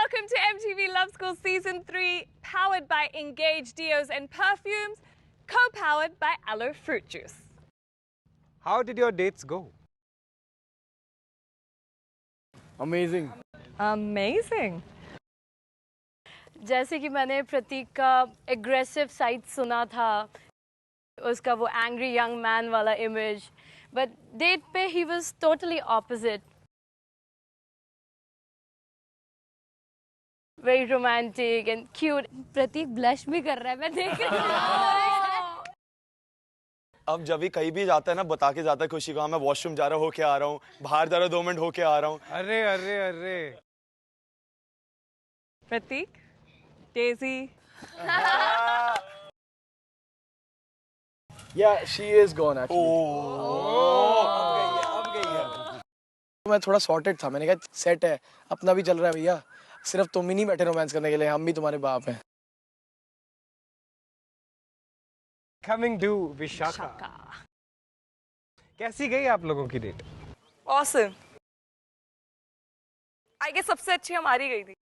Welcome to MTV Love School Season 3, powered by Engage Deos and Perfumes, co-powered by Aloe Fruit Juice. How did your dates go? Amazing. Amazing. जैसे कि मैंने प्रतीक का aggressive side सुना था, उसका वो angry young man वाला image, but date पे ही was totally opposite. Very romantic and cute. Prateek blush भी कर रहा है, मैं देख रही हूँ. अब जब भी कहीं भी जाता है ना, बता के जाता है खुशी को, हाँ मैं वॉशरूम जा रहा होके आ रहा हूँ, बाहर जा रहा हूँ 2 मिनट होके आ रहा हूँ. अरे अरे अरे. Pratik, Daisy. Yeah, she is gone actually. अब गई है. मैं थोड़ा सॉर्टेड था, मैंने कहा सेट है, अपना भी चल रहा है भैया, सिर्फ तुम ही नहीं बैठे रोमांस करने के लिए, हम भी तुम्हारे बाप हैं. Coming to Vishakha. कैसी गई आप लोगों की डेट? Awesome. I guess सबसे अच्छी हमारी गई थी.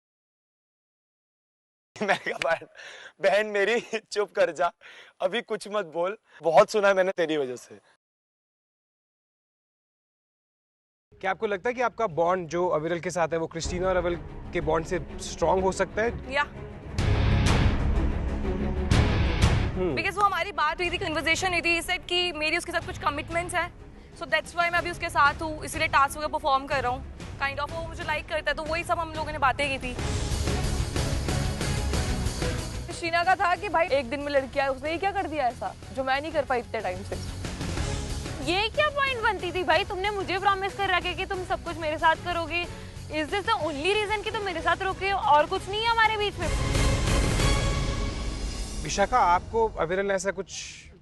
मैंने कहा बहन मेरी चुप कर जा, अभी कुछ मत बोल, बहुत सुना है मैंने तेरी वजह से. क्या आपको लगता है कि आपका बॉन्ड जो अविरल के साथ है वो क्रिस्टीना और अविरल के बॉन्ड से स्ट्रांग हो सकता है? या बिकॉज वो हमारी बात हुई थी, कन्वर्सेशन हुई थी, सेड कि मेरी उसके साथ कुछ कमिटमेंट्स है, सो दैट्स व्हाई मैं अभी उसके साथ हूँ, इसीलिए टास्क वगैरह परफॉर्म कर रहा हूँ. काइंड ऑफ वो मुझे लाइक करता है, तो वही सब हम लोगों ने बातें की थी. शीना का था कि भाई एक दिन में लड़की है, उसने ये क्या कर दिया ऐसा जो मैं नहीं कर पाई इतने टाइम से. ये क्या पॉइंट बनती थी भाई? तुमने मुझे प्रॉमिस कर रखा है कि तुम सब कुछ मेरे साथ करोगे. Is this the only reason कि तुम मेरे साथ रुक रहे हो और कुछ नहीं है हमारे बीच में? विशाखा, आपको अविरल ने ऐसा कुछ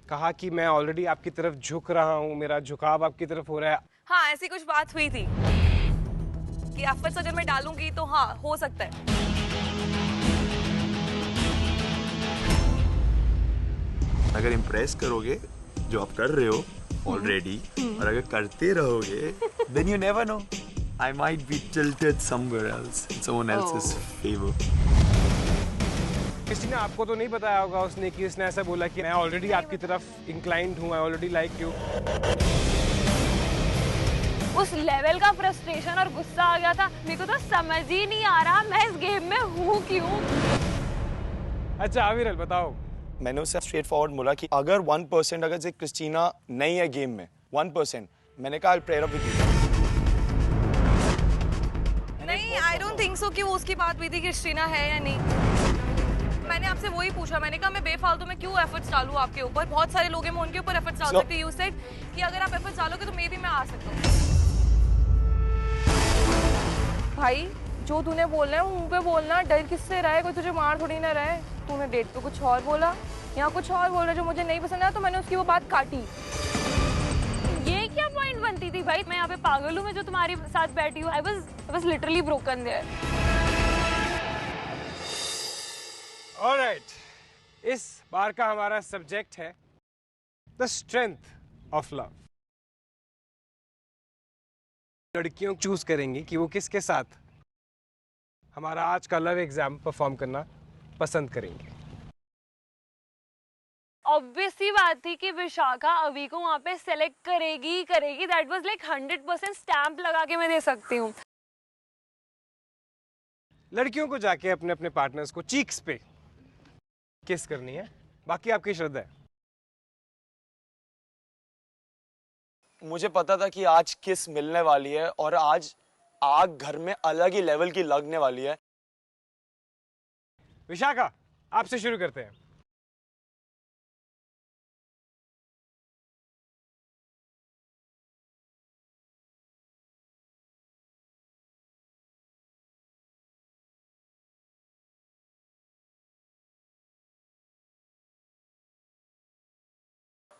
कहा कि मैं ऑलरेडी आपकी तरफ झुक रहा हूँ, मेरा झुकाव आपकी तरफ हो रहा है? हाँ, ऐसी कुछ बात हुई थी कि एफर्ट्स अगर मैं डालूंगी तो हाँ हो सकता है. अगर इम्प्रेस करोगे जो आप कर रहे हो ऑलरेडी, और अगर करते रहोगे, then you never know, I might be tilted somewhere else in someone else's favor. Christina, आपको तो नहीं बताया होगा उसने कि उसने ऐसा बोला कि मैं ऑलरेडी आपकी तरफ इंक्लाइंड हूँ, I already like you. उस लेवल का फ्रस्ट्रेशन और गुस्सा आ गया था, मेरे को तो समझ ही नहीं आ रहा मैं इस गेम में हूँ क्यों. अच्छा अविरल बताओ. मैंने उससे स्ट्रेट फॉरवर्ड बोला कि अगर 1% अगर से क्रिस्टीना नहीं है गेम में, 1%, मैंने कहा प्रेयर अप विद यू. नहीं, आई डोंट थिंक सो कि वो उसकी बात हुई थी कि क्रिस्टीना है या नहीं. मैंने आपसे वही पूछा, मैंने कहा मैं बेफालतू में क्यों एफर्ट्स डालूं आपके ऊपर, बहुत सारे लोग हैं, मैं उनके ऊपर एफर्ट्स डाल सकती हूँ. यू सेड कि अगर आप एफर्ट्स डालोगे तो मे बी मैं आ सकता हूँ. भाई जो तूने बोलना है मुंह पे बोलना, डर किससे रहा है, कोई तुझे मार थोड़ी ना रहा है. तूने डेट पे कुछ और बोला, यहाँ कुछ और बोल रहा है जो मुझे नहीं पसंद आया, तो मैंने उसकी वो बात काटी. ये क्या पॉइंट बनती थी भाई? मैं यहाँ पे पागल हूँ मैं जो तुम्हारे साथ बैठी हूँ. I was literally broken there. Alright, इस बार का हमारा सब्जेक्ट है द स्ट्रेंथ ऑफ लव. लड़कियों चूज करेंगी कि वो किसके साथ हमारा आज का लव एग्जाम परफॉर्म करना पसंद करेंगे. ऑब्वियस सी बात थी कि विशाखा अभी को वहां पे सेलेक्ट करेगी करेगी. दैट वाज लाइक 100% स्टैंप लगा के मैं दे सकती हूँ. लड़कियों को जाके अपने अपने पार्टनर्स को चीक्स पे किस करनी है, बाकी आपकी श्रद्धा है. मुझे पता था कि आज किस मिलने वाली है, और आज आग घर में अलग ही लेवल की लगने वाली है. विशाखा, आपसे शुरू करते हैं.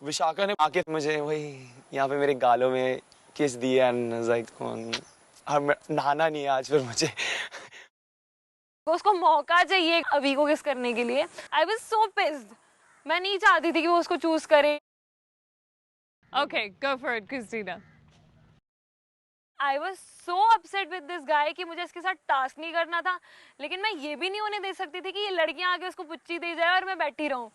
विशाखा ने आके मुझे वही यहाँ पे मेरे गालों में किस दिया, नहाना नहीं है आज फिर मुझे. उसको मौका चाहिए अभी को किस करने के लिए. I was so pissed. मैं नहीं चाहती थी कि वो उसको चूज करे. Okay, go for it, Christina. I was so upset with this guy कि मुझे इसके साथ टास्क नहीं करना था, लेकिन मैं ये भी नहीं होने दे सकती थी कि ये लड़कियां आके उसको पुच्ची दे जाए और मैं बैठी रहूं।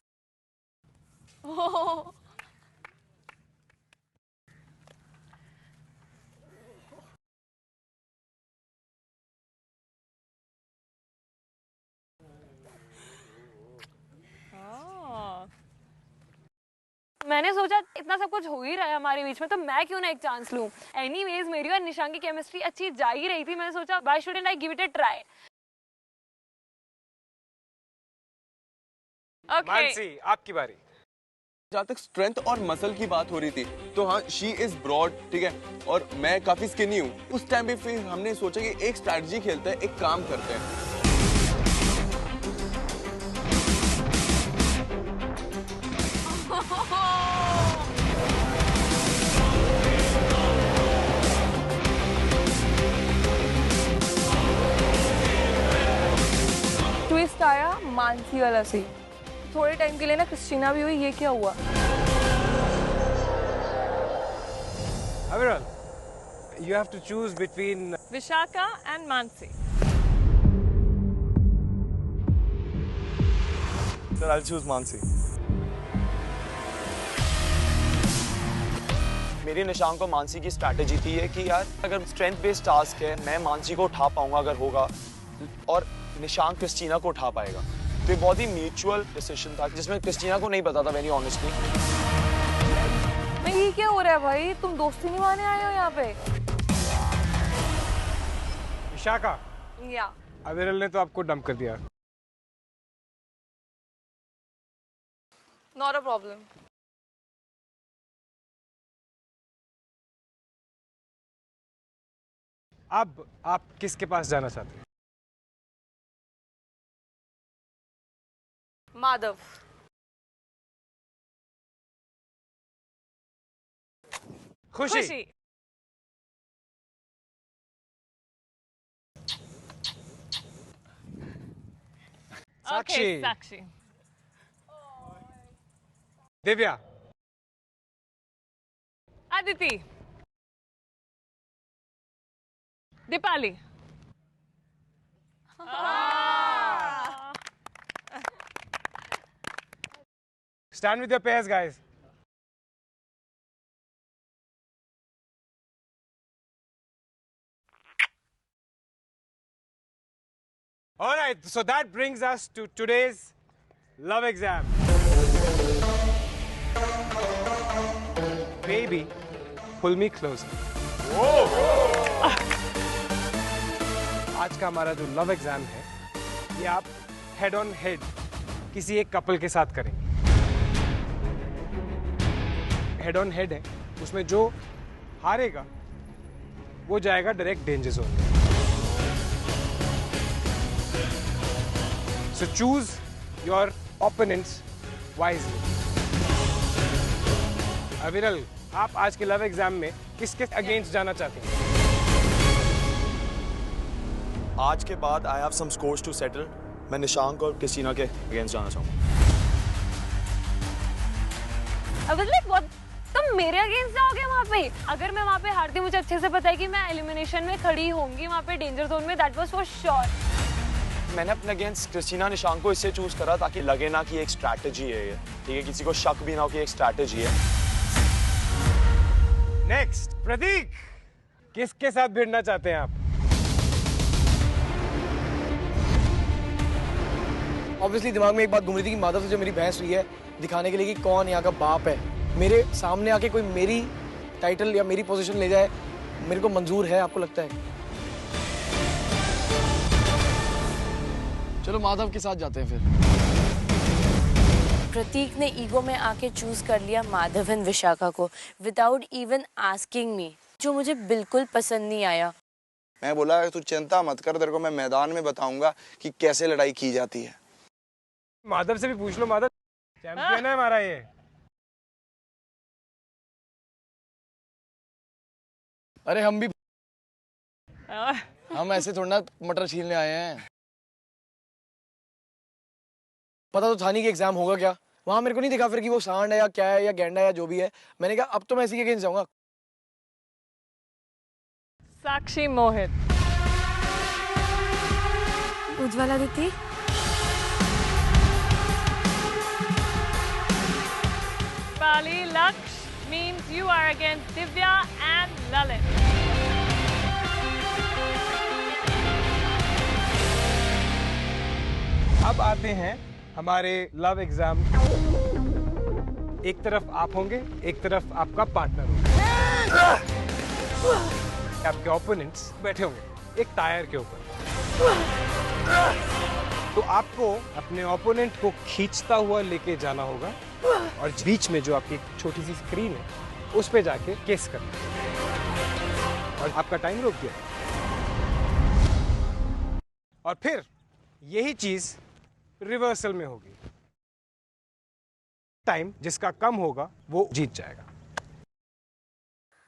मैंने सोचा इतना सब कुछ हो ही रहा है हमारे बीच में, तो मैं क्यों ना एक चांस लूं। एनीवेज मेरी और निशांक की केमिस्ट्री अच्छी जा ही रही थी, मैंने सोचा why shouldn't I give it a try. Mansi, आपकी बारी। जहाँ तक स्ट्रेंथ और मसल की बात हो रही थी, तो हाँ शी इज ब्रॉड, ठीक है, और मैं काफी स्किनी हूँ। उस टाइम पे फिर हमने सोचा कि एक स्ट्रैटेजी खेलते हैं, एक काम करते हैं। ट्विस्ट आया मानसी वाला से। थोड़े टाइम के लिए ना क्रिस्टीना भी हुई, ये क्या हुआ? Aviral, you have to choose between Vishakha and Mansi. Sir I choose Mansi. मेरी निशांक को मानसी की स्ट्रैटेजी थी है कि यार अगर स्ट्रेंथ बेस्ड टास्क है, मैं मानसी को उठा पाऊंगा अगर होगा, और निशांक क्रिस्टीना को उठा पाएगा। तो ये बहुत ही म्यूचुअल डिसीजन था जिसमें क्रिस्टीना को नहीं पता था, वेरी ऑनेस्टली। ये क्या हो रहा है भाई, तुम दोस्ती निभाने आए हो यहाँ पे? विशाखा। या अविरल ने तो आपको डंप कर दिया। Not a problem. अब आप किसके पास जाना चाहते हैं? माधव। खुशी। खुशी। साक्षी। Okay, Sakshi. Divya. Aditi. Deepali. Stand with your pairs, guys. All right, so that brings us to today's love exam. Baby, pull me closer. आज का हमारा जो लव एग्जाम है, ये आप हेड ऑन हेड किसी एक कपल के साथ करेंगे। हेड ऑन हेड है, उसमें जो हारेगा वो जाएगा डायरेक्ट डेंजर जोन में। So choose your opponents wisely. अविरल, आप आज के लव एग्जाम में किसके अगेंस्ट जाना चाहते हैं? आज के बाद I have some scores to settle. मैं निशांक और क्रिस्टीना के अगेंस्ट जाना चाहूंगा। तुम मेरे अगेंस्ट जाओगे वहाँ पे? अगर मैं वहाँ पे हारती, मुझे अच्छे से पता है कि मैं एलिमिनेशन में खड़ी होंगी वहाँ पे डेंजर जोन में, दैट वाज फॉर श्योर। मैंने अपने अगेंस्ट क्रिस्टीना निशांक को इससे चूज करा ताकि लगे ना कि एक स्ट्रैटेजी है ये, ठीक है, किसी को शक भी ना हो कि एक स्ट्रैटेजी है। नेक्स्ट, प्रतीक, किसके साथ भिड़ना चाहते हैं आप? ऑब्वियसली दिमाग में एक बात घूम रही थी कि माधव से जो मेरी बहस हुई है दिखाने के लिए कि कौन यहाँ का बाप है, मेरे सामने आके कोई मेरी टाइटल या मेरी पोजीशन ले जाए, मेरे को मंजूर है? आपको लगता है? चलो माधव के साथ जाते हैं फिर। प्रतीक ने ईगो में आके चूज कर लिया माधव एंड विशाखा को विदाउट इवन आस्किंग मी, जो मुझे बिल्कुल पसंद नहीं आया। मैं बोला तू चिंता मत कर, तेरे को मैं मैदान में बताऊंगा कि कैसे लड़ाई की जाती है। माधव से भी पूछ लो, माधव चैंपियन है हमारा ये। अरे हम भी हम ऐसे थोड़ा ना मटर छीलने आए हैं। पता तो था नहीं कि एग्जाम होगा क्या। वहां मेरे को नहीं दिखा फिर कि वो सांड है या क्या है या गैंडा है या जो भी है। मैंने कहा अब तो मैं इसी के अगेंस्ट जाऊंगा। साक्षी मोहित, उज्ज्वला दीदी, Pali Laksh means you are against Divya and Lalit. अब आते हैं हमारे लव एग्जाम। एक तरफ आप होंगे, एक तरफ आपका पार्टनर होगा। आपके ओपोनेंट्स बैठे होंगे एक टायर के ऊपर। तो आपको अपने ओपोनेंट को खींचता हुआ लेके जाना होगा और बीच में जो आपकी छोटी सी स्क्रीन है उस पे जाके किस करना और आपका टाइम रोक दिया। और फिर यही चीज रिवर्सल में होगी। टाइम जिसका कम होगा वो जीत जाएगा।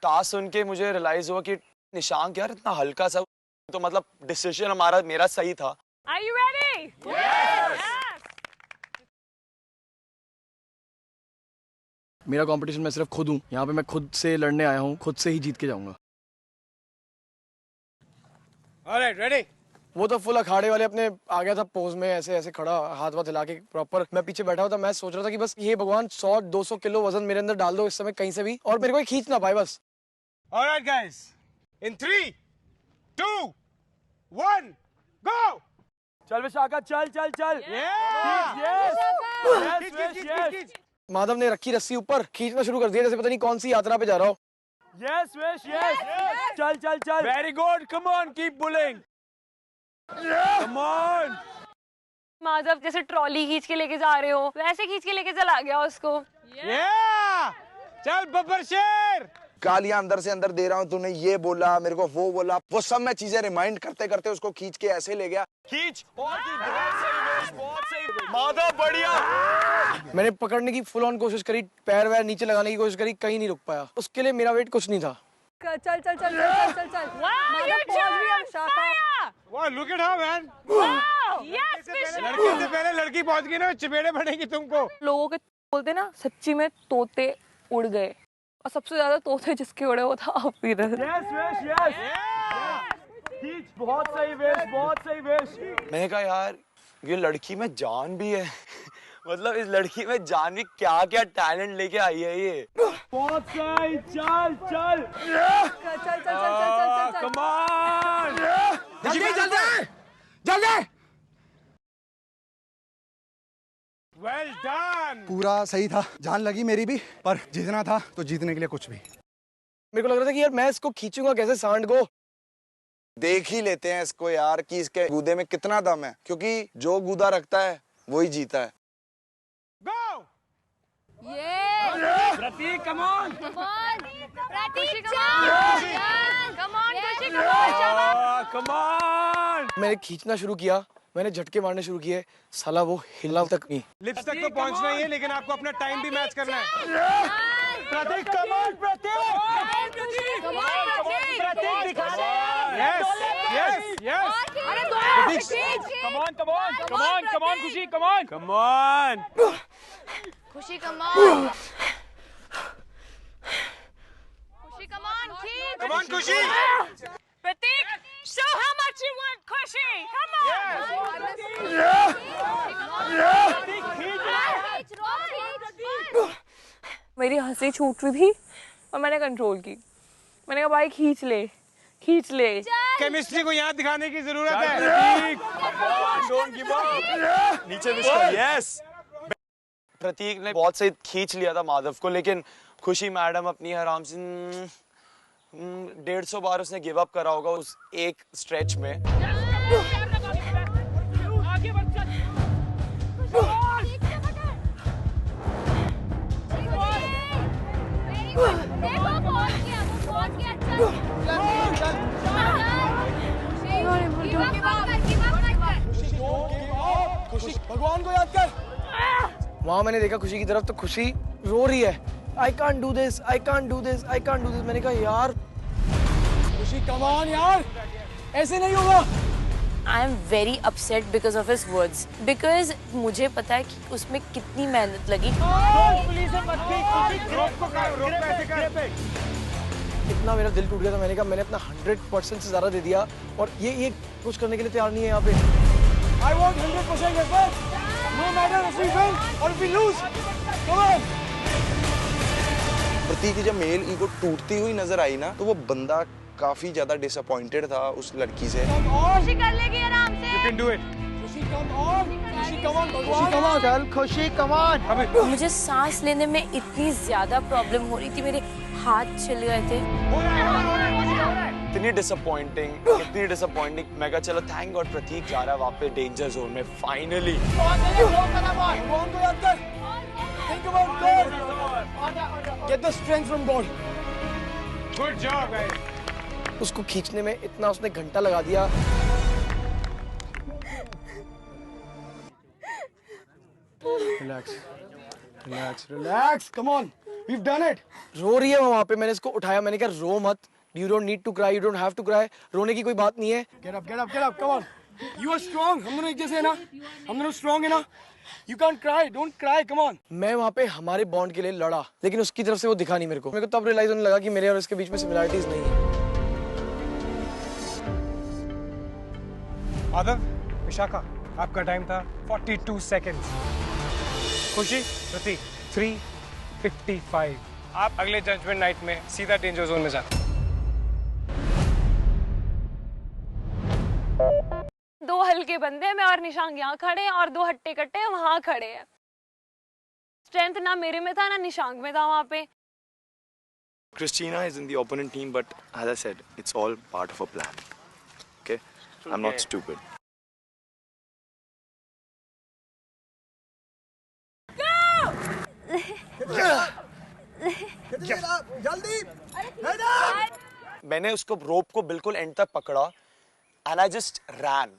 टास्क सुन के मुझे रियलाइज हुआ कि निशांक यार इतना हल्का सा, तो मतलब डिसीजन मेरा सही था। Are you ready? Yes. मेरा कंपटीशन मैं सिर्फ खुद हूँ यहाँ पे। मैं खुद से लड़ने आया हूँ, खुद से ही जीत के जाऊंगा। Alright, ready? वो तो फुल अखाड़े वाले अपने आ गया था पोज में, ऐसे ऐसे खड़ा, हाथ वाथ हिला के प्रॉपर। मैं पीछे बैठा हुआ था। मैं सोच रहा था कि बस ये भगवान 100-200 किलो वजन मेरे अंदर डाल दो इस समय कहीं से भी, और मेरे को खींच ना पाए बस। Alright guys, in 3, 2, 1, go! चल विशाखा, चल चल चल। माधव ने रखी रस्सी ऊपर, खींचना शुरू कर दिया जैसे पता नहीं कौन सी यात्रा पे जा रहा हो। यस विश, यस चल चल चल। Very good, come on, keep pulling, come on. Madhav जैसे ट्रॉली खींच के लेके जा रहे हो वैसे खींच के लेके चला गया उसको। चल बब्बर शेर। गालियां अंदर से अंदर दे रहा हूँ, तूने ये बोला, मेरे को वो बोला, वो सब मैं चीजें रिमाइंड करते करते उसको खींच के ऐसे ले गया। खींच, बहुत सही, बहुत सही माधव, बढ़िया। मैंने पकड़ने की फुल ऑन कोशिश करी, पैर वैर नीचे लगाने की कोशिश करी, कहीं नहीं रुक पाया। उसके लिए मेरा वेट कुछ नहीं था। चल चल चल चल चल चल। Wow, look at her, man. Yes, लड़की से पहले लड़की पहुंच गई ना, चपेड़े पड़ेंगी तुमको। लोगों के बोलते ना सच्ची में तोते उड़ गए, और सबसे ज्यादा तोते जिसके उड़े वो था आप ही रहे। यस विश, यस खींच, बहुत सही विश, बहुत सही विश। मैंने कहा यार ये लड़की में जान भी है। मतलब इस लड़की में जान भी क्या क्या टैलेंट लेके आई है ये। बहुत सही, चल चल चल चल चल चल। कम ऑन, जल्दी जल्दी जल्दी। Well done. पूरा सही था, जान लगी मेरी भी, पर जीतना था तो जीतने के लिए कुछ भी। मेरे को लग रहा था कि यार मैं इसको खींचूंगा कैसे सांड को। देख ही लेते हैं इसको यार कि इसके गूदे में कितना दम है, क्योंकि जो गूदा रखता है वही जीता है। Go. Prateek come on, come on come on. मैंने खींचना शुरू किया, मैंने झटके मारने शुरू किए, साला वो हिला तक नहीं। लिप्स तक तो पहुंचना ही है, लेकिन आपको अपना टाइम भी मैच करना है। प्रतीक कम ऑन, प्रतीक दिखा दे। Yes, yes, yes. Come on, come on, come on, come on खुशी, कम ऑन, कम ऑन। खुशी कम ऑन, खुशी कम ऑन, Come on, खुशी. प्रतीक show how much you want खुशी, come on. मेरी हंसी छूट रही थी और मैंने कंट्रोल की। मैंने कहा भाई खींच ले, खींच ले। केमिस्ट्री को यहाँ दिखाने की जरूरत है। प्रतीक डोंट गिव अप। नीचे विश, यस। प्रतीक ने बहुत सही खींच लिया था माधव को, लेकिन खुशी मैडम अपनी आराम से 150 बार उसने गिव अप करा होगा उस एक स्ट्रेच में। खुशी भगवान को याद कर। वहाँ मैंने देखा खुशी की तरफ, तो खुशी रो रही है, I can't do this, I can't do this, I can't do this। मैंने कहा यार खुशी कम ऑन यार, ऐसे नहीं होगा। I am very upset because of his words. Because मुझे पता है कि उसमें कितनी मेहनत लगी। इतना मेरा दिल टूट गया था, मैंने कहा मैंने अपना 100% से ज़्यादा दे दिया और ये कुछ करने के लिए तैयार नहीं है यहाँ पे। I want 100% effort, no matter if we win or if we lose. Come on. प्रतीक की जब मेल ईगो टूटती हुई नजर आई ना, तो वो बंदा काफी ज्यादा डिसअपॉइंटेड था उस लड़की से। खुशी कर लेगी आराम से। You can do it. खुशी come on, खुशी come on, चल खुशी come on. मुझे सांस लेने में इतनी ज्यादा प्रॉब्लम हो रही थी, मेरे हाथ छिल गए थे। इतनी डिसअपॉइंटिंग। मैं कहा चलो थैंक गॉड प्रतीक जा रहा है वापस डेंजर जोन में finally. Get the strength from God. Good job, guys. उसको खींचने में इतना उसने घंटा लगा दिया। Relax. Come on. We've done it. रो रही है वो वहाँ पे, मैंने इसको उठाया, मैंने कहा रो मत। You don't need to cry. You don't have to cry. रोने की कोई बात नहीं है। Get up. Come on. You are strong. हम दोनों एक जैसे हैं ना? हम दोनों strong हैं ना? You can't cry. Don't cry. Come on. मैं वहाँ पे हमारे बॉन्ड के लिए लड़ा, लेकिन उसकी तरफ से वो दिखा नहीं मेरे को तब रियलाइज होने लगा कि मेरे और इसके बीच में सिमिलरिटीज नहीं है। माधव, विशाखा, आपका टाइम था 42 सेकंड्स। खुशी, प्रतीक 3:55। आप अगले जजमेंट नाइट में सीधा डेंजर जोन में जाते। 2 हल्के बंदे हैं, मैं और निशांक यहाँ खड़े हैं और 2 हट्टे कट्टे वहाँ खड़े हैं। स्ट्रेंथ ना मेरे में था ना निशांक में था वहाँ पे। Christina is in the opponent team, but as I said, it's all part of a plan. Okay? I'm not stupid. मैंने उसको रोप को बिल्कुल एंड तक पकड़ा and I just ran.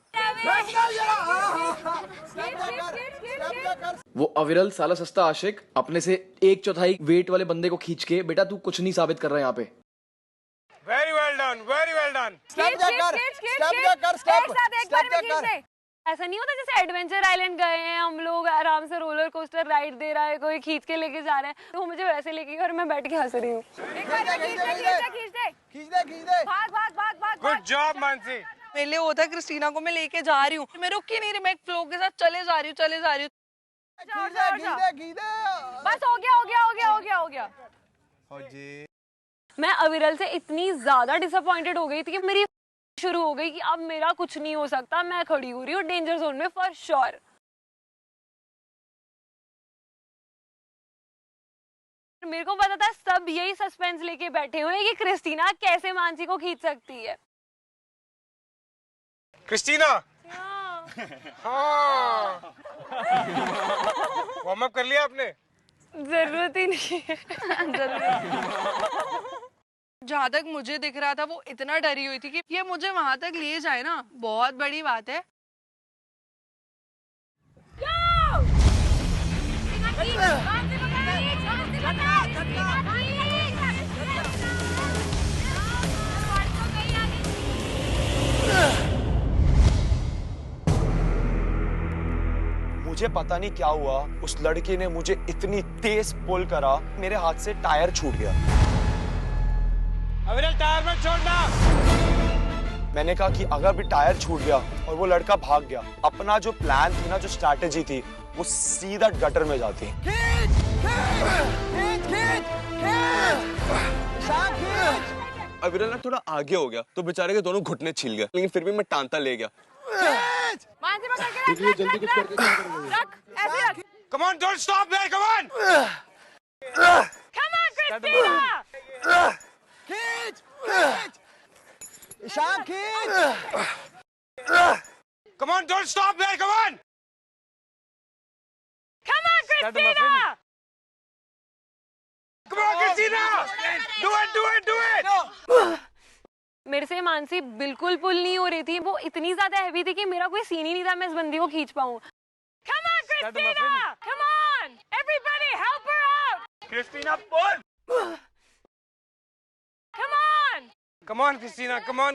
वो अविरल साला सस्ता आशिक अपने से 1/4 वेट वाले बंदे को खींच के, बेटा तू कुछ नहीं साबित कर रहा है यहाँ पे। Very well done, very well done. ऐसा नहीं होता जैसे एडवेंचर आइलैंड गए हैं हम लोग, आराम से रोलर कोस्टर राइड दे रहा है, कोई खींच के लेके जा रहा है, तो वो मुझे वैसे लेके गया और मैं बैठ के हंस रही हूँ। भाग। Good job, Mansi. मेरे लिए होता है क्रिस्टीना को मैं लेके जा रही हूँ, मैं रुक ही नहीं रही, मैं फ्लो के साथ चले जा रही हूँ। बस हो गया। मैं अविरल से इतनी ज्यादा डिसअपॉइंटेड हो गई थी कि मेरी शुरू हो गई कि अब मेरा कुछ नहीं हो सकता, मैं खड़ी हो रही हूँ डेंजर जोन में फॉर श्योर। मेरे को पता था सब यही सस्पेंस लेके बैठे हुए हैं कि क्रिस्टीना कैसे मानसी को खींच सकती है। क्रिस्टीना, हाँ। वार्म अप कर लिया आपने? जरूरत ही नहीं है। जहाँ तक मुझे दिख रहा था वो इतना डरी हुई थी कि ये मुझे वहां तक ले जाए ना, बहुत बड़ी बात है। मुझे पता नहीं क्या हुआ, उस लड़के ने मुझे इतनी तेज पुल करा, मेरे हाथ से टायर छूट गया। अविरल, टायर मत छोड़ना। मैंने कहा कि अगर भी टायर छूट गया और वो लड़का भाग गया, अपना जो प्लान थी ना, जो स्ट्रैटेजी थी, वो सीधा गटर में जाती। अविरल ना थोड़ा आगे हो गया तो बेचारे के दोनों घुटने छिल गए, लेकिन फिर भी मैं टांता ले गया। मानसी पकड़ के रख, ऐसे रख। Come on, don't stop there, come on. Come on, Christina. Ishan खींच। Come on, don't stop there, come on. Come on, Christina. Come on, Christina. Do it. मेरे से मानसी बिल्कुल पुल नहीं हो रही थी, वो इतनी ज्यादा हैवी थी कि मेरा कोई सीन ही नहीं था मैं इस बंदी को खींच पाऊँ। Come on, Christina. Come on. Everybody help her out. Christina, pull. Come on. Come on, Christina. Come on.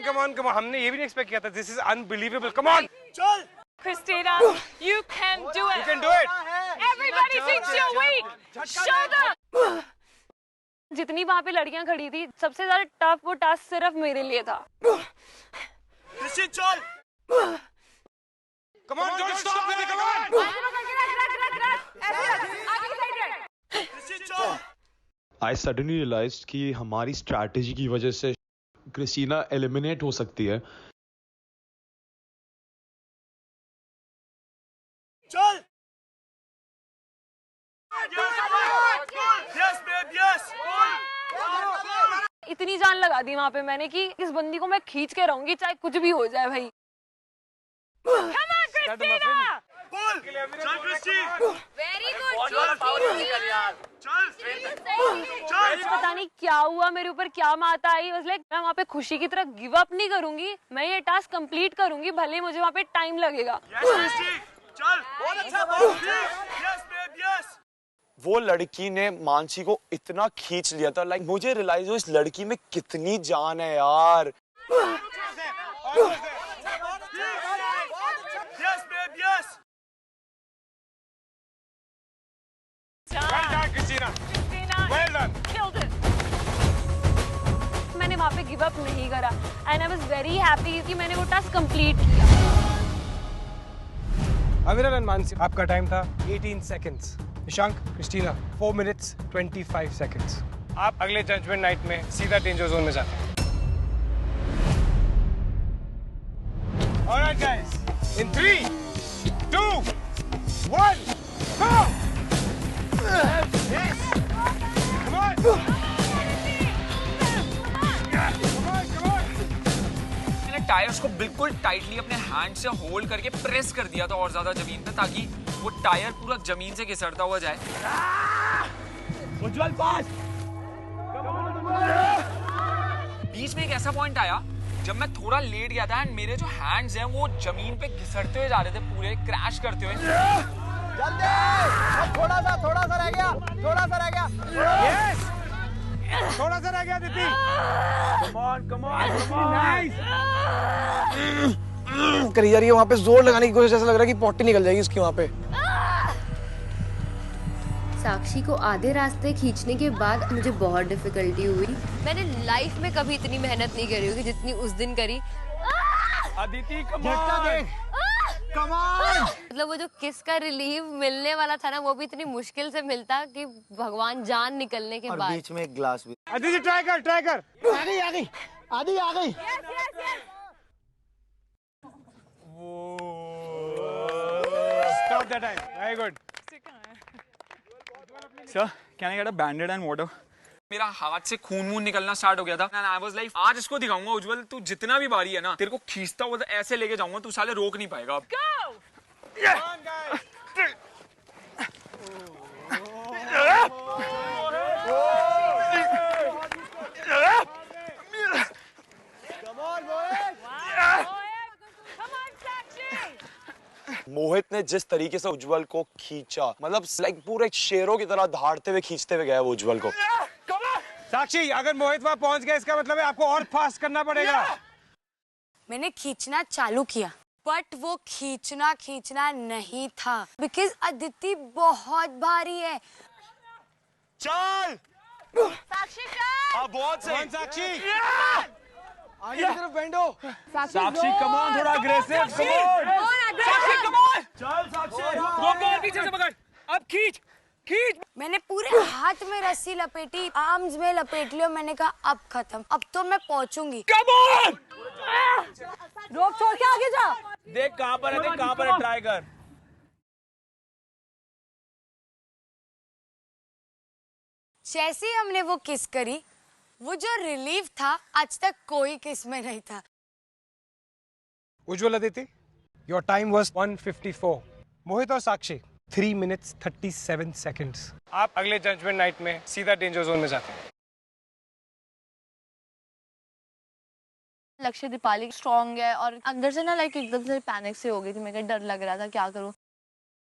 हमने ये भी नहीं एक्सपेक्ट किया था. This is unbelievable. Come on. चल। Christina, you can do it. You can do it. Everybody thinks you're weak. Show them. जितनी वहां पे लड़कियां खड़ी थी, सबसे ज्यादा टफ वो टास्क सिर्फ मेरे लिए था। Come on, don't stop there, come on! I suddenly realized कि हमारी स्ट्रैटेजी की वजह से क्रिस्टीना एलिमिनेट हो सकती है। चल! Yes, babe, yes! इतनी जान लगा दी वहां पे मैंने कि इस बंदी को मैं खींच के रहूंगी, चाहे कुछ भी हो जाए भाई। Come on, Christina! चल क्रिस्टी! Very good. पता नहीं क्या हुआ, मेरे ऊपर क्या माता आई। लाइक मैं वहाँ पे खुशी की तरह गिव अप नहीं करूंगी, मैं ये टास्क कंप्लीट करूंगी, भले मुझे वहाँ पे टाइम लगेगा। वो लड़की ने मानसी को इतना खींच लिया था, लाइक मुझे रियलाइज हो इस लड़की में कितनी जान है यार। Well done, Christina. Well done. मैंने वहाँ पे गिव अप नहीं करा and I was very happy कि मैंने वो टास्क कंप्लीट किया। अविरल एंड मानसी, आपका टाइम था 18 seconds. Nishank, Christina 4 minutes 25 seconds. आप अगले जजमेंट नाइट में सीधा डेंजर जोन में जाते हैं। Alright guys, in 3, 2, 1, go! Yes! Come on! मैंने टायर्स को बिल्कुल टाइटली अपने हैंड से होल्ड करके प्रेस कर दिया था और ज्यादा जमीन पे, ताकि वो टायर पूरा जमीन से घिसड़ता हुआ जाए। उज्जवल पास! बीच में एक ऐसा पॉइंट आया जब मैं थोड़ा लेट गया था एंड मेरे जो हैंड्स हैं वो जमीन पे घिसड़ते हुए जा रहे थे, पूरे क्रैश करते हुए। जल्दी! थोड़ा सा रह गया, Yes! थोड़ा सा रह गया दीदी। Come on! Nice! करी जा रही है वहाँ पे, जोर लगाने की कोशिश, ऐसा लग रहा है कि पॉटी निकल जाएगी उसकी वहाँ पे। साक्षी को आधे रास्ते खींचने के बाद मुझे बहुत डिफिकल्टी हुई। मैंने लाइफ में कभी इतनी मेहनत नहीं करी होगी जितनी उस दिन करी। अदिति कमान! मतलब वो जो किस का रिलीफ मिलने वाला था ना, वो भी इतनी मुश्किल से मिलता कि भगवान जान निकलने के बाद। बीच में एक ग्लास भी। अदिति ट्राई कर। आ गई। Stop that time. Very good. Sir, can I get a Band-Aid and water? मेरा हाथ से खून वून निकलना स्टार्ट हो गया था एंड आई वाज लाइक आज इसको दिखाऊंगा उज्जवल, तू जितना भी बारी है ना तेरे को खींचता हुआ ऐसे लेके जाऊंगा, तू साले रोक नहीं पाएगा अब। मोहित ने जिस तरीके से उज्जवल को खींचा, मतलब लाइक पूरे शेरों की तरह धाड़ते हुए खींचते हुए गया वो उज्जवल को। साक्षी, अगर मोहित वहां पहुंच गया इसका मतलब है आपको और फास्ट करना पड़ेगा। मैंने खींचना चालू किया बट वो खींचना नहीं था बिकॉज अदिति बहुत भारी है। चल साक्षी चल। बहुत सही साक्षी। आगे की तरफ बेंडो। साक्षी कम ऑन, थोड़ा अग्रेसिव, साक्षी कम ऑन! चल साक्षी, रोक और पीछे से पकड़, अब खींच। मैंने पूरे हाथ में रस्सी लपेटी, आर्म्स में लपेट लिया, मैंने कहा अब खत्म, अब तो मैं पहुंचूंगी। Come on! रोक छोड़ के आगे जा। देख कहाँ पर है, ट्राई कर। जैसे ही हमने वो किस करी, वो जो रिलीफ था आज तक कोई किस में नहीं था। उज्जवल अदिति, योर टाइम वाज 1:54. मोहित और साक्षी 3 minutes 37 seconds. आप अगले जजमेंट नाइट में सीधा डेंजर जोन में जाते हैं। लक्ष्य दीपाली स्ट्रॉन्ग है और अंदर से ना लाइक एकदम से पैनिक से हो गई थी, मेरे को डर लग रहा था क्या करूं।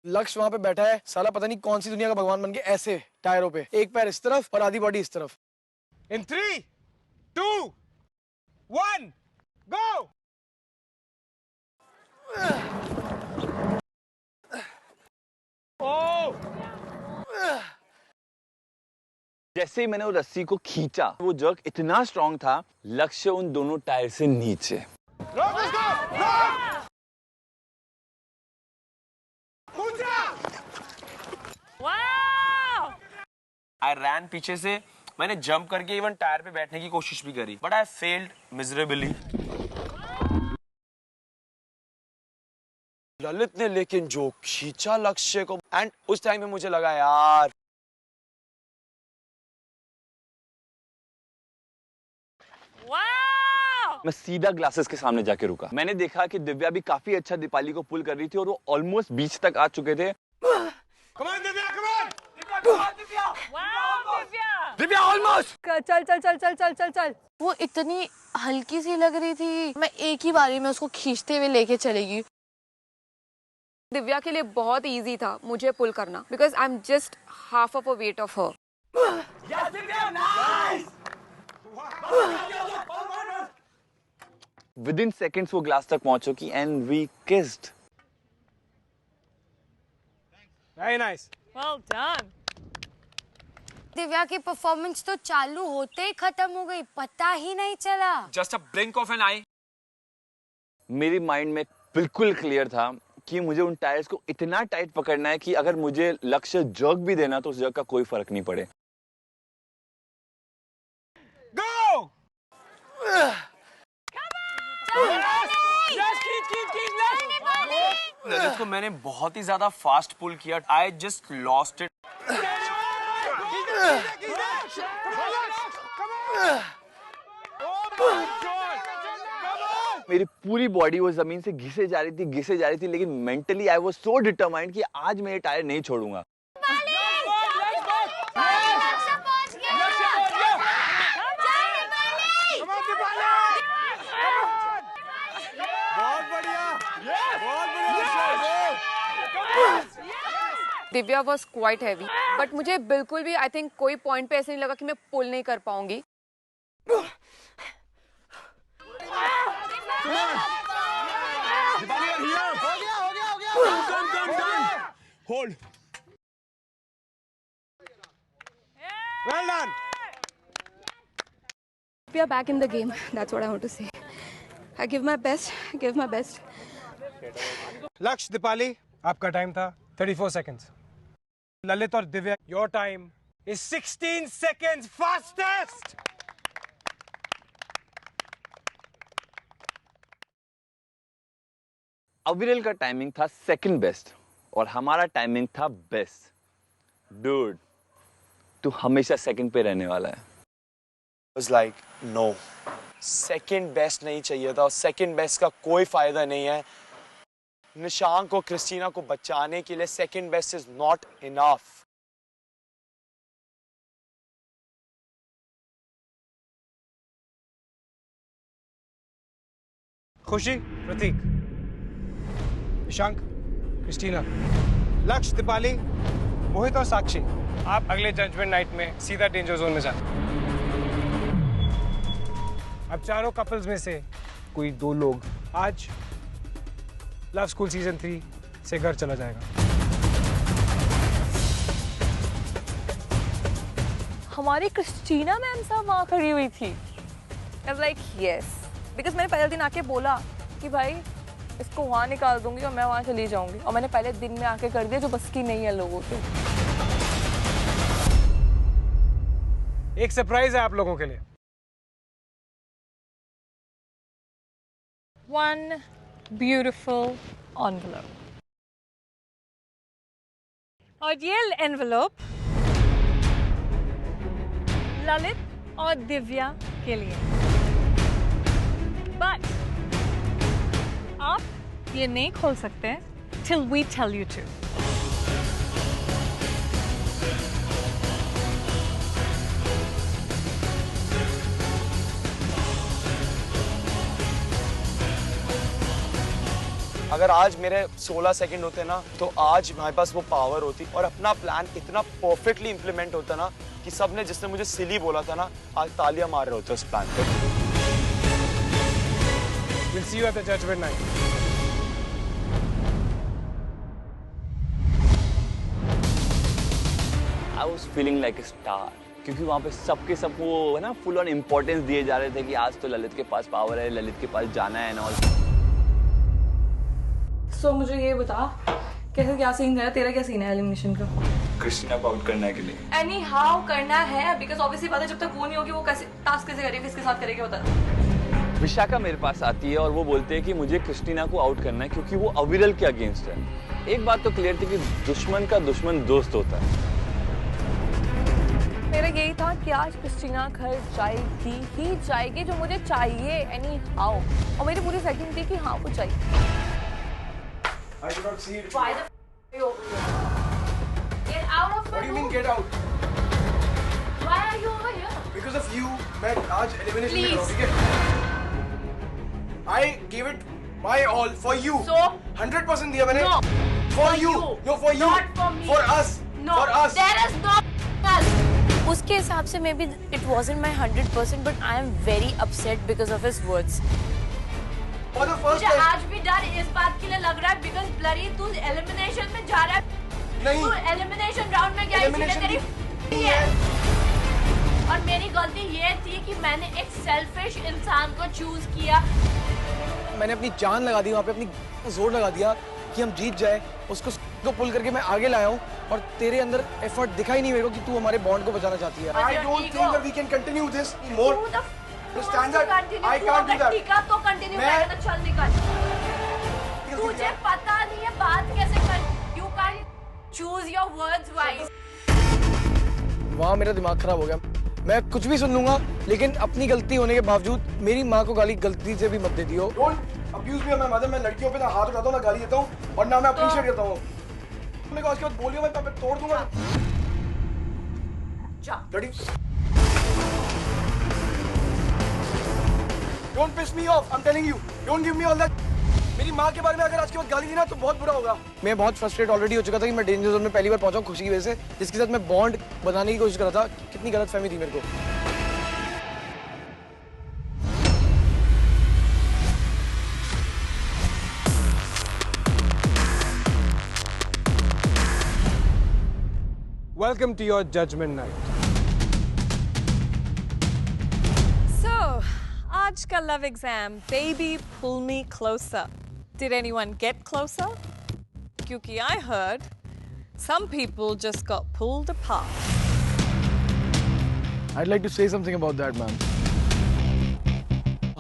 लक्ष्य वहाँ पे बैठा है, साला पता नहीं कौन सी दुनिया का भगवान बन के ऐसे टायरों पे, एक पैर इस तरफ और आधी बॉडी इस तरफ। In 3, 2, 1, go! जैसे ही मैंने वो रस्सी को खींचा, वो जर्क इतना स्ट्रांग था, लक्ष्य उन दोनों टायर से नीचे। I ran पीछे से, मैंने जंप करके इवन टायर पे बैठने की कोशिश भी करी, but I failed miserably. Lalit ने लेकिन जो खींचा लक्ष्य को, एंड उस टाइम में मुझे लगा यार मैं सीधा ग्लासेस के सामने जाके रुका। मैंने देखा कि दिव्या भी काफी अच्छा दीपाली को पुल कर रही थी और वो ऑलमोस्ट बीच तक आ चुके थे। दिव्या ऑलमोस्ट। चल चल चल चल चल चल चल। वो इतनी हल्की सी लग रही थी, मैं एक ही बारी में उसको खींचते हुए लेके चलेगी। दिव्या के लिए बहुत इजी था मुझे पुल करना, because I am just half of a weight of her. Within seconds वो ग्लास तक पहुंच चुकी and we kissed. Very nice. Well done. Divya की परफॉर्मेंस तो चालू होते ही खत्म हो गई, पता ही नहीं चला। Just a blink of an eye. मेरी माइंड में बिल्कुल क्लियर था कि मुझे उन टायर्स को इतना टाइट पकड़ना है कि अगर मुझे लक्ष्य जर्क भी देना तो उस जर्क का कोई फर्क नहीं पड़े। Go! ललित को मैंने बहुत ही ज्यादा फास्ट पुल किया। I just lost it. मेरी पूरी बॉडी वो जमीन से घिसे जा रही थी, लेकिन mentally I was so determined कि आज मैं ये टायर नहीं छोड़ूंगा। Divya was quite heavy, but मुझे बिल्कुल भी आई थिंक कोई पॉइंट पे ऐसे नहीं लगा कि मैं पुल नहीं कर पाऊंगी। Hold. Well done. We are back in the game. That's what I want to say. I give my best. Give my best. लक्ष्य, दीपाली, आपका टाइम था 34 seconds. ललित और Divya, your time is 16 seconds fastest. अविरल का टाइमिंग था सेकंड बेस्ट और हमारा timing था बेस्ट। डूड, तू हमेशा सेकंड पे रहने वाला है। was like no, second best नहीं चाहिए था, और सेकंड बेस्ट का कोई फायदा नहीं है। निशांक को, क्रिस्टीना को बचाने के लिए second best is not enough. खुशी, प्रतीक, निशांक, क्रिस्टीना, लक्ष्य, दीपाली, मोहित और साक्षी, आप अगले जजमेंट नाइट में सीधा डेंजर जोन में जाए। अब चारों कपल्स में से कोई दो लोग आज लव स्कूल सीजन 3 से घर चला जाएगा। हमारी क्रिस्टीना मैम साहब वहाँ खड़ी हुई थी। I was like yes, because मैंने पहले दिन आके बोला कि भाई इसको वहाँ निकाल दूंगी और मैं वहाँ चली जाऊंगी, और मैंने पहले दिन में आके कर दिया जो बस की नहीं है लोगों के। एक सरप्राइज है आप लोगों के लिए। One beautiful envelope. और ये एनवेलोप ललित और दिव्या के लिए। But आप ये नहीं खोल सकते till we tell you to. अगर आज मेरे 16 सेकंड होते ना, तो आज हमारे पास वो पावर होती और अपना प्लान इतना परफेक्टली इंप्लीमेंट होता ना कि सबने, जिसने मुझे सिली बोला था ना, आज तालियां मार रहे होते उस प्लान पे। We'll see you at the judgment night. I was feeling like a star क्योंकि वहाँ पे सबके सब वो है ना फुल ऑन इम्पोर्टेंस दिए जा रहे थे कि आज तो ललित के पास पावर है, ललित के पास जाना है एंड ऑल। सो मुझे ये बता कैसे क्या सीन है, तेरा क्या सीन है एलिमिनेशन का? क्रिस्टीना को आउट करने के लिए एनी हाउ करना है, बिकॉज ऑब्वियसली बात है जब तक वो नहीं होगी वो कैसे टास्क कैसे करेगी, किसके साथ करेगी बता। विशाखा मेरे पास आती है और वो बोलते हैं कि मुझे क्रिस्टीना को आउट करना है क्योंकि वो अविरल के अगेंस्ट है। एक बात तो क्लियर थी कि दुश्मन का दुश्मन दोस्त होता है। मेरा यही था कि आज क्रिस्टीना घर जाएगी ही जाएगी, जो मुझे चाहिए एनी हाउ, और मेरी पूरी सेटिंग थी कि हाँ वो चाहिए। I did not see it. Why the f are you over here? Get out of my What do you mean room. get out? Why are you over here? Because of you, मैं आज elimination में Please. ठीक है? I gave it my all for you. So? 100% दिया मैंने. No. For you. No, for you. Not for me. For us. No. For us. There is no us. उसके हिसाब से may be it wasn't my 100%, but I am very upset because of his words. For the first मुझे time. आज भी डर इस बात के लिए लग रहा है बिकॉज ब्लरी तू एलिमिनेशन में जा रहा है। नहीं। तू एलिमिनेशन राउंड में गया इसलिए तेरी है। और मेरी गलती ये थी कि मैंने एक सेल्फिश इंसान को चूज किया। मैंने अपनी जान लगा दी वहाँ पे, अपनी जोर लगा दिया कि हम जीत जाए, उसको पुल करके मैं आगे लाया हूँ और तेरे अंदर एफर्ट दिखा ही नहीं मेरे को कि तू हमारे बॉन्ड को बचाना चाहती है। I don't think that we can continue this more. Understand that? I can't do that. ठीक है तो कंटिन्यू करेगा तो चल निकल। तुझे पता नहीं है बात कैसे कर। You can't choose your words wise. वहाँ मेरा दिमाग खराब हो गया। मैं कुछ भी सुन लूंगा लेकिन अपनी गलती होने के बावजूद मेरी माँ को गाली गलती से भी मत दे दियो। Don't abuse me, मैं मदर, मैं लड़कियों पे ना हाथ उठाता हूँ ना गाली देता हूँ और ना मैं अप्रिशिएट करता हूँ। तुमने कहा उसके बाद बोलियो मैं तोड़ दूंगा। जा। Ready? Don't piss me off, I'm telling you. Don't give me all that. मेरी माँ के बारे में अगर आज के बाद गाली दी ना तो बहुत बुरा होगा। मैं बहुत फ्रस्ट्रेट ऑलरेडी हो चुका था कि मैं डेंजर जोन में पहली बार पहुंचा हूँ खुशी की वजह से, जिसके साथ मैं बॉन्ड बनाने की कोशिश कर रहा था। कितनी गलतफहमी थी मेरे को। Welcome to your judgment night. So, आज का love exam, baby, pull me closer. Did anyone get closer? Kyunki I heard some people just got pulled apart. I'd like to say something about that, ma'am.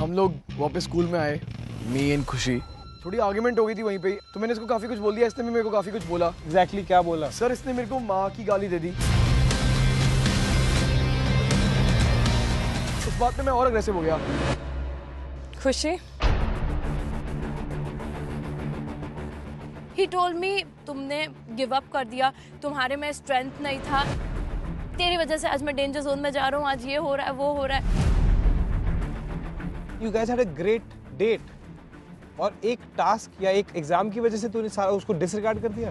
हम लोग वापस school में आए, me and खुशी। थोड़ी argument हो गई थी वहीं पे, तो मैंने इसको काफी कुछ बोल दिया, इसने भी मेरे को काफी कुछ बोला। Exactly क्या बोला? सर इसने मेरे को माँ की गाली दे दी। उस बात पे मैं और अग्रेसिव हो गया। खुशी? He told me तुमने गिव अप कर दिया, तुम्हारे में स्ट्रेंथ नहीं था, तेरी वजह से आज मैं डेंजर जोन में जा रहा हूँ, आज ये हो रहा है वो हो रहा है। You guys had a great date. और एक टास्क या एक एग्जाम की वजह से तूने सारा उसको डिसरिगार्ड कर दिया।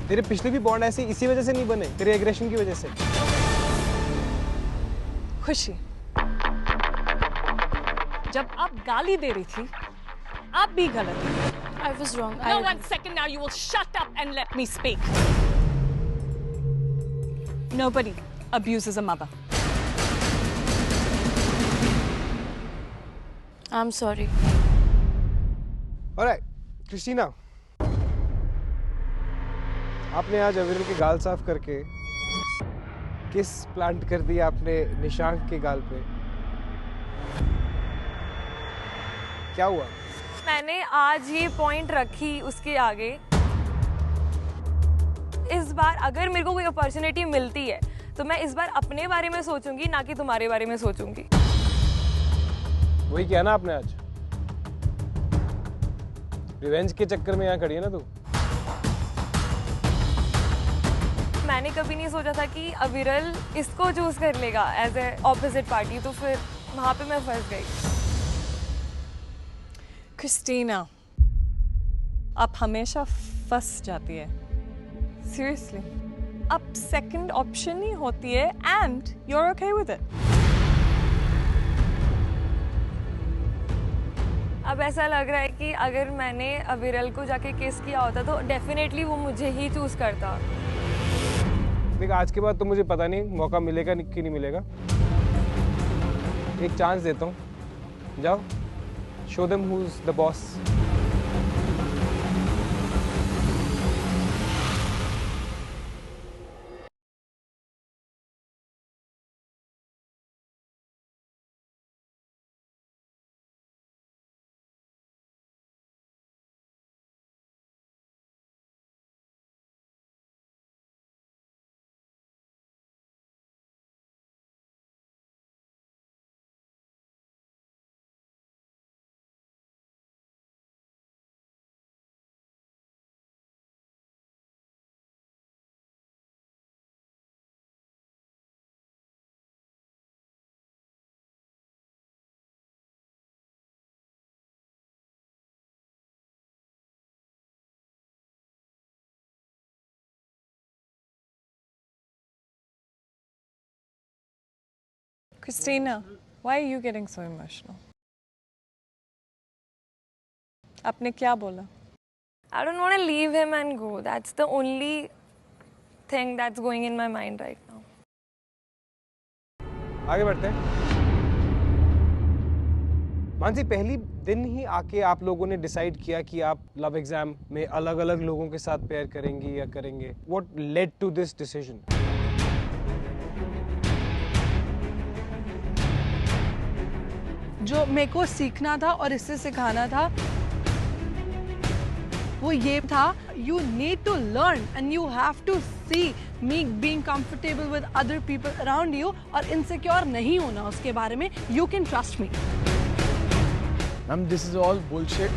तेरे पिछले भी बॉन्ड ऐसे इसी वजह से नहीं बने, तेरे एग्रेशन की वजह से। खुशी, जब आप गाली दे रही थी, आप भी गलत थी। I was wrong. No, 1 second now. You will shut up and let me speak. Nobody abuses a mother. I'm sorry. All right, Christina, आपने आज अविरल के गाल साफ करके किस प्लांट कर दिया आपने निशांक के गाल पे? क्या हुआ? मैंने आज ये पॉइंट रखी उसके आगे। इस बार अगर मेरे को कोई अपॉर्चुनिटी मिलती है तो मैं इस बार अपने बारे में सोचूंगी, ना कि तुम्हारे बारे में सोचूंगी। वही किया ना आपने आज। रिवेंज के चक्कर में यहाँ खड़ी है ना तू। मैंने कभी नहीं सोचा था कि अविरल इसको चूज कर लेगा एज ए ऑपोजिट पार्टी, तो फिर वहां पे मैं फंस गई। क्रिस्टीना, आप हमेशा फंस जाती है। सीरियसली, आप सेकंड ऑप्शन ही होती है and you are okay with it. अब ऐसा लग रहा है कि अगर मैंने अविरल को जाके किस किया होता तो डेफिनेटली वो मुझे ही चूज करता। देख आज के बाद तो मुझे पता नहीं मौका मिलेगा कि नहीं मिलेगा, एक चांस देता हूँ, जाओ show them who is the boss. Christina, why are you getting so emotional? आपने क्या बोला? I don't want to leave him and go. That's the only thing that's going in my mind right now. आगे बढ़ते हैं। मानसी, पहली दिन ही आके आप लोगों ने डिसाइड किया कि आप लव एग्जाम में अलग-अलग लोगों के साथ पेयर करेंगी या करेंगे? What led to this decision? जो मेरे को सीखना था और इससे सिखाना था वो ये था, you need to learn and you have to see me being comfortable with other people around you और इनसिक्योर नहीं होना उसके बारे में। You can trust me. Ma'am this is all bullshit.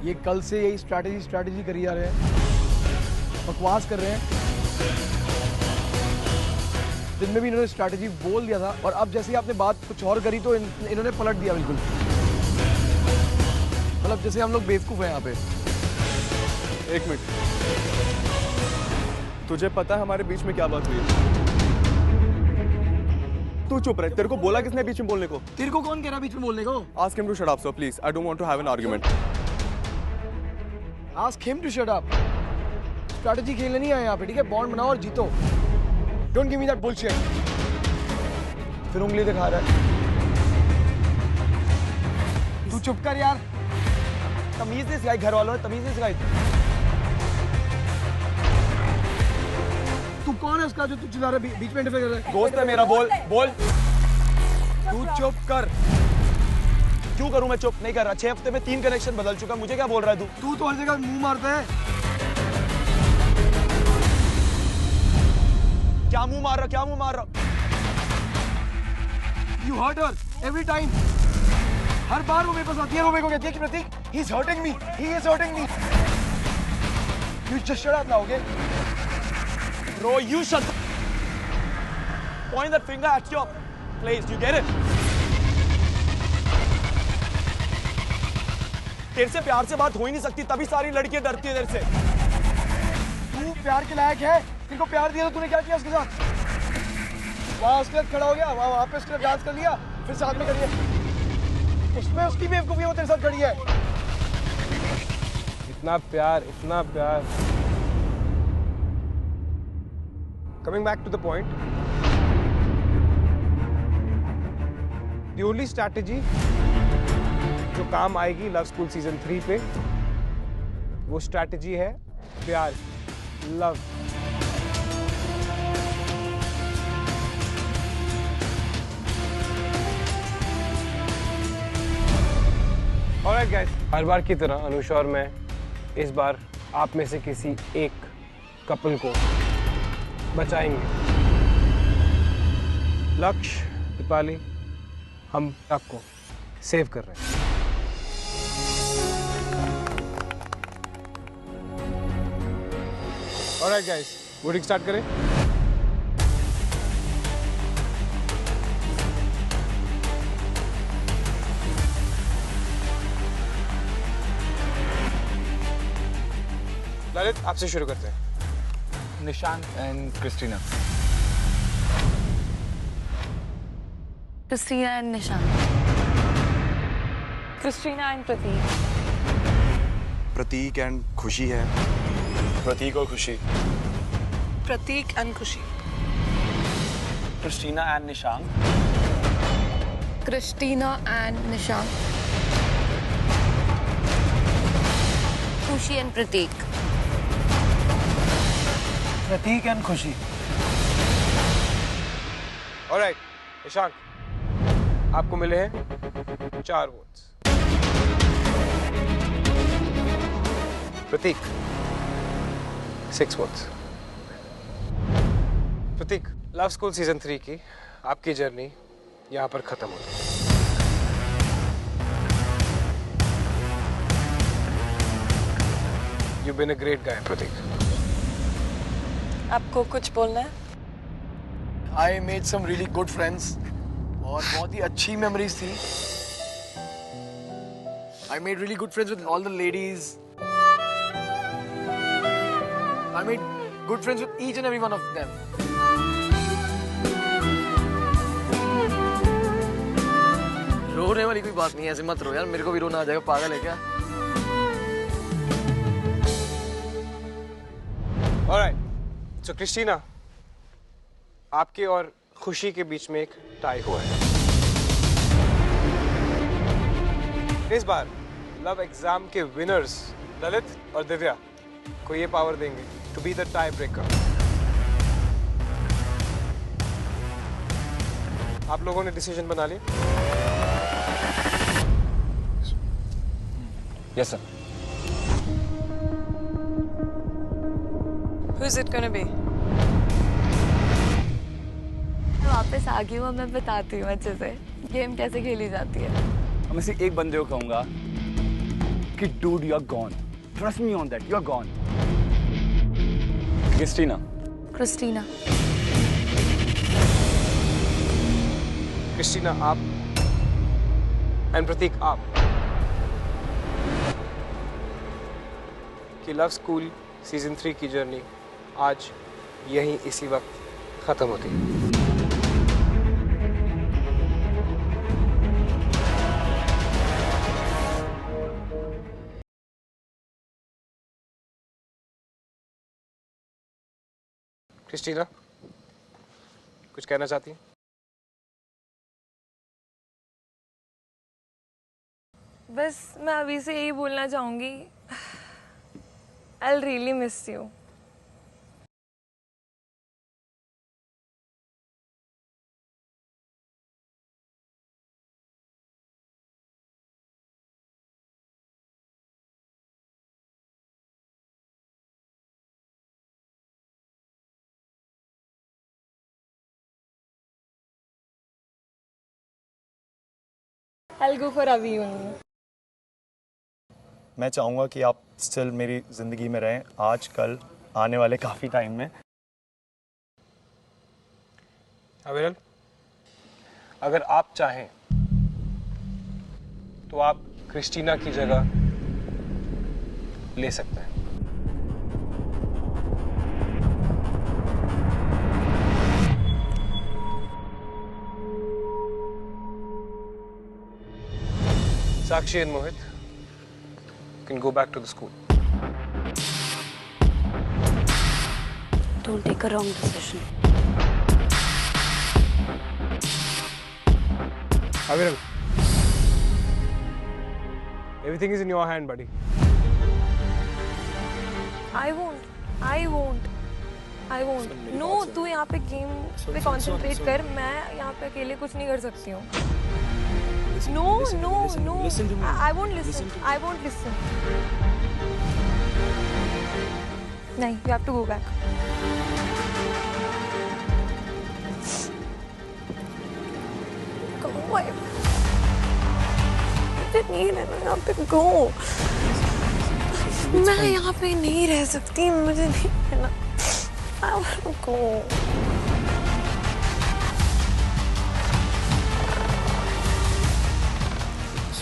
ये कल से यही स्ट्रैटेजी करी जा रहे हैं, बकवास कर रहे हैं। दिन में भी इन्होंने स्ट्रैटेजी बोल दिया था और अब जैसे ही आपने बात कुछ और करी तो इन्होंने पलट दिया बिल्कुल। मतलब जैसे हम लोग बेवकूफ हैं यहाँ पे। एक मिनट, तुझे पता है हमारे बीच में क्या बात हुई? तू चुप रह। तेरे को बोला किसने बीच में बोलने को? तेरे को कौन कह रहा बीच में बोलने को? Ask him to shut up, sir, please. I don't want to have an argument. Ask him to shut up. Strategy खेलने नहीं आए यहाँ पे, ठीक है? बॉन्ड बनाओ और जीतो। Don't give me that bullshit. फिर उंगली दिखा रहा है। तू चुप कर यार। तमीज नहीं सिखाई घर वालों ने, तमीज नहीं सिखाई। तू कौन है उसका जो तू चिल्ला रहा है, बीच में इंटरफेयर कर रहा है? दोस्त है मेरा, बोल। तू चुप कर। क्यों करूं मैं? चुप नहीं कर रहा। 6 हफ्ते में 3 कनेक्शन बदल चुका, मुझे क्या बोल रहा है तू तो हर जगह मुंह मारता है। क्या मुंह मार रहा? You hurt her every time. हर बार वो मेरे पास आती है, वो मेरे को कहती है कि प्रतीक, he is hurting me. You just shut up now, okay? Bro, you shut up. Point that finger at your place. You get it? तेरे से प्यार से बात हो ही नहीं सकती, तभी सारी लड़कियां डरती है तेरे से। तू प्यार के लायक है? तेरे को प्यार दिया तो तूने क्या किया उसके साथ? वहाँ उसके साथ खड़ा हो गया, वहाँ पे उसके साथ डांस कर लिया, फिर साथ में करिए। उसमें उसकी बेवकूफी वो तेरे साथ खड़ी है। इतना प्यार। Coming back to the point, the only strategy जो काम आएगी लव स्कूल सीजन 3 पे, वो स्ट्रैटेजी है प्यार, लव। ऑलराइट गाइस, हर बार की तरह अनुषा और मैं इस बार आप में से किसी एक कपल को बचाएंगे। लक्ष्य, दीपाली, हम आपको सेव कर रहे हैं। ऑलराइट गाइस, वोटिंग स्टार्ट करें। ललित, आपसे शुरू करते हैं। Nishant and Christina. Christina and Nishant. Christina and Prateek. Prateek and Khushi है। प्रतीक और खुशी। Prateek and Khushi. Christina and Nishank. Christina and Nishank. Khushi and Prateek. Prateek and Khushi. All right, Nishank, आपको मिले हैं 4 वोट्स। प्रतीक 6 वोट्स। प्रतीक, लव स्कूल सीजन 3 की आपकी journey यहाँ पर खत्म होती है। You've been a great guy, प्रतीक। आपको कुछ बोलना है? I made some really good friends और बहुत ही अच्छी memories थी। I made really good friends with all the ladies. I made good friends with each and every one of them. रोने वाली कोई बात नहीं है, ऐसे मत रो यार, मेरे को भी रोना आ जाएगा, पागल है क्या? All right, so Christina, आपके और खुशी के बीच में एक टाई हुआ है। इस बार लव एग्जाम के विनर्स ललित और दिव्या को ये पावर देंगे to be the tie breaker. आप लोगों ने डिसीजन बना लिया? Yes sir. Who's it gonna be? वापस आ गई हूँ, मैं बताती हूँ अच्छे से गेम कैसे खेली जाती है। मैं सिर्फ एक बंदे को कहूंगा कि dude you are gone. Trust me on that. You are gone. Christina. Christina. Christina आप एंड प्रतीक आप कि लव स्कूल सीजन 3 की जर्नी आज यहीं इसी वक्त खत्म होती है। क्रिस्टीना, कुछ कहना चाहती हैं? बस मैं अभी से यही बोलना चाहूंगी, I'll really miss you. I'll go for Avi only. मैं चाहूँगा कि आप स्टिल मेरी ज़िंदगी में रहें, आज कल आने वाले काफ़ी टाइम में। अविरल, अगर आप चाहें तो आप क्रिस्टीना की जगह ले सकते हैं। Sakshi and Mohit can go back to the school. Don't take a wrong decision. Aviral, everything is in your hand, buddy. I won't. No, तू यहाँ पे गेम पे कंसंट्रेट कर, मैं यहाँ पे अकेले कुछ नहीं कर सकती हूँ। No. Listen to me. I won't listen. नहीं, you have to go back. Go away. मुझे नहीं रहना यहाँ पे, go. मैं यहाँ पे नहीं रह सकती, मुझे नहीं रहना। I want to go.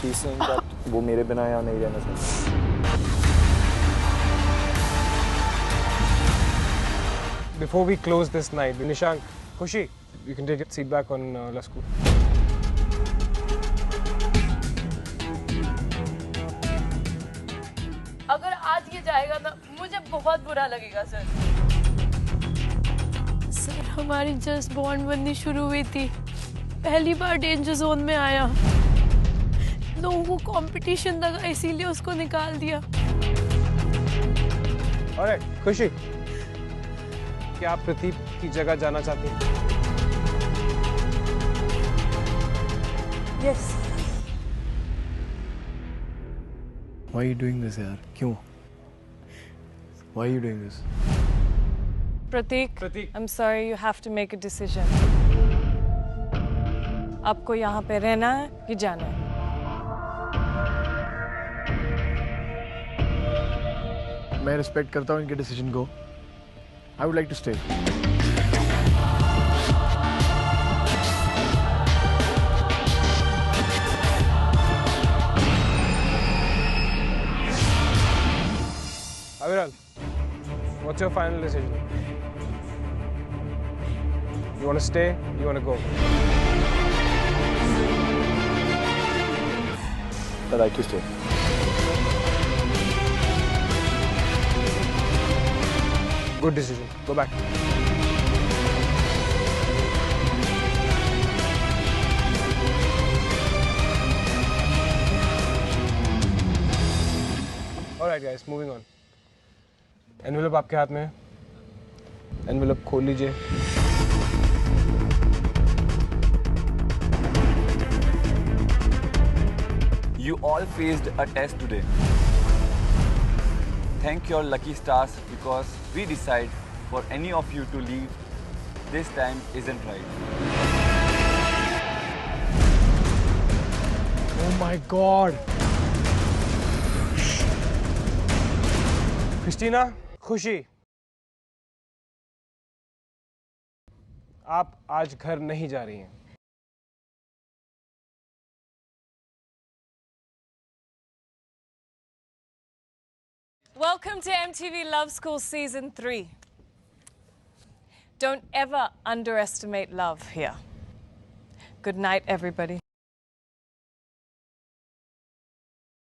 She's saying that वो मेरे बिना यहाँ नहीं रहना चाहती। Before we close this night, Nishank, Khushi, you can take a seat back on love school. अगर आज ये जाएगा ना, मुझे बहुत बुरा लगेगा सर। सर हमारी जस्ट बॉन्ड बननी शुरू हुई थी, पहली बार डेंजर जोन में आया, लोगों को कंपटीशन लगा इसीलिए उसको निकाल दिया। अरे खुशी, क्या आप प्रदीप की जगह जाना चाहती हैं? Yes. Why are you doing this, यार? क्यों? Why are you doing this? Pratik, I'm sorry, you have to make a decision. आपको यहाँ पे रहना है कि जाना है? मैं रिस्पेक्ट करता हूँ इनके डिसीजन को। I would like to stay. Aviral, what's your final decision? You want to stay? You want to go? I'd like to stay. Good decision. Go back. All right, guys. Moving on. Envelope आपके हाथ में है. Envelope खोल लीजिए. You all faced a test today. Thank your lucky stars because we decide for any of you to leave this time isn't right. Oh my God. Christina, Khushi, आप आज घर नहीं जा रही हैं। Welcome to MTV Love School Season 3. Don't ever underestimate love here. Good night, everybody.